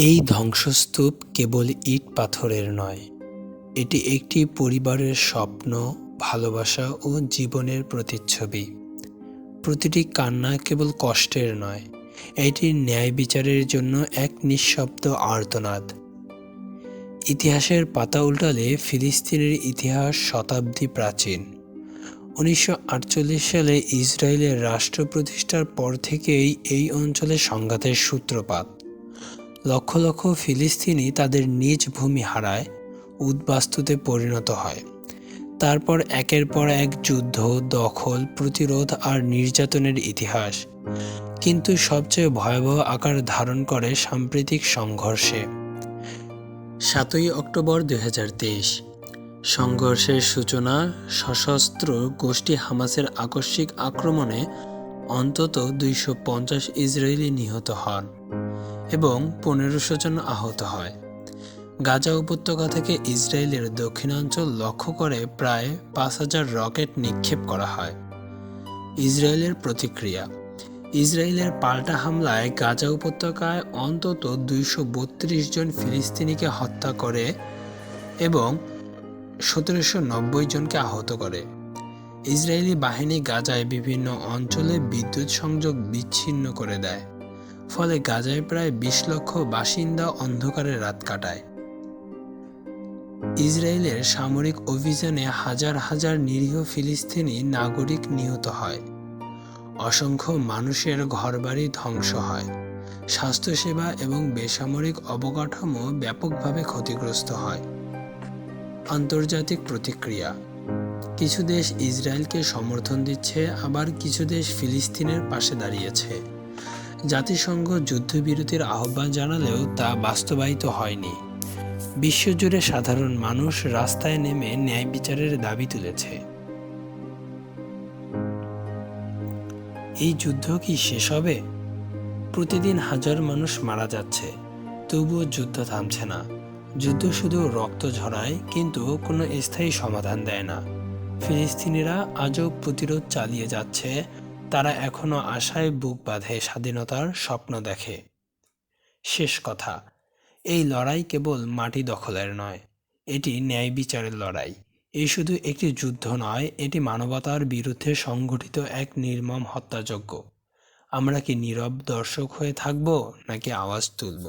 এই ধ্বংসস্তূপ কেবল ইট পাথরের নয়, এটি একটি পরিবারের স্বপ্ন, ভালোবাসা ও জীবনের প্রতিচ্ছবি। প্রতিটি কান্না কেবল কষ্টের নয়, এটি ন্যায় বিচারের জন্য এক নিঃশব্দ আর্তনাদ। ইতিহাসের পাতা উল্টালে ফিলিস্তিনের ইতিহাস শতাব্দী প্রাচীন। 1948 সালে ইসরায়েলের রাষ্ট্র প্রতিষ্ঠার পর থেকেই এই অঞ্চলে সংঘাতের সূত্রপাত। লক্ষ লক্ষ ফিলিস্তিনি তাদের নিজ ভূমি হারায়, উদ্বাস্তুতে পরিণত হয়। তারপর একের পর এক যুদ্ধ, দখল, প্রতিরোধ আর নির্যাতনের ইতিহাস। কিন্তু সবচেয়ে ভয়াবহ আকার ধারণ করে সাম্প্রতিক সংঘর্ষে। 7ই অক্টোবর 2023 সংঘর্ষের সূচনা। সশস্ত্র গোষ্ঠী হামাসের আকস্মিক আক্রমণে অন্তত 250 ইসরায়েলি নিহত হন এবং 1500 জন আহত হয়। গাজা উপত্যকা থেকে ইসরায়েলের দক্ষিণাঞ্চল লক্ষ্য করে প্রায় 5000 রকেট নিক্ষেপ করা হয়। ইসরায়েলের প্রতিক্রিয়া। ইসরায়েলের পাল্টা হামলায় গাজা উপত্যকায় অন্তত 232 জন ফিলিস্তিনিকে হত্যা করে এবং 1790 জনকে আহত করে। ইসরায়েলি বাহিনী গাজায় বিভিন্ন অঞ্চলে বিদ্যুৎ সংযোগ বিচ্ছিন্ন করে দেয়, ফলে গাজায় প্রায় 20 লক্ষ বাসিন্দা অন্ধকারে রাত কাটায়। ইসরায়েলের সামরিক অভিযানে হাজার হাজার নিরীহ ফিলিস্তিনি নাগরিক নিহত হয়। অসংখ্য মানুষের ঘরবাড়ি ধ্বংস হয়। স্বাস্থ্যসেবা এবং বেসামরিক অবকাঠামো ব্যাপকভাবে ক্ষতিগ্রস্ত হয়। আন্তর্জাতিক প্রতিক্রিয়া। কিছু দেশ ইসরায়েলকে সমর্থন দিচ্ছে, আবার কিছু দেশ ফিলিস্তিনের পাশে দাঁড়িয়েছে। জাতিসংঘ যুদ্ধবিরতির আহ্বান জানালেও তা বাস্তবায়িত হয়নি। বিশ্বজুড়ে সাধারণ মানুষ রাস্তায় নেমে ন্যায় বিচারের দাবি তুলেছে। এই যুদ্ধ কি শেষ হবে? প্রতিদিন হাজার মানুষ মারা যাচ্ছে, তবুও যুদ্ধ থামছে না। যুদ্ধ শুধু রক্ত ঝরায়, কিন্তু কোনো স্থায়ী সমাধান দেয় না। ফিলিস্তিনিরা আজও প্রতিরোধ চালিয়ে যাচ্ছে। তারা এখনো আশায় বুক বাঁধে, স্বাধীনতার স্বপ্ন দেখে। শেষ কথা, এই লড়াই কেবল মাটি দখলের নয়, এটি ন্যায় বিচারের লড়াই। এই শুধু একটি যুদ্ধ নয়, এটি মানবতার বিরুদ্ধে সংঘটিত এক নির্মম হত্যাযজ্ঞ। আমরা কি নীরব দর্শক হয়ে থাকব, নাকি আওয়াজ তুলব?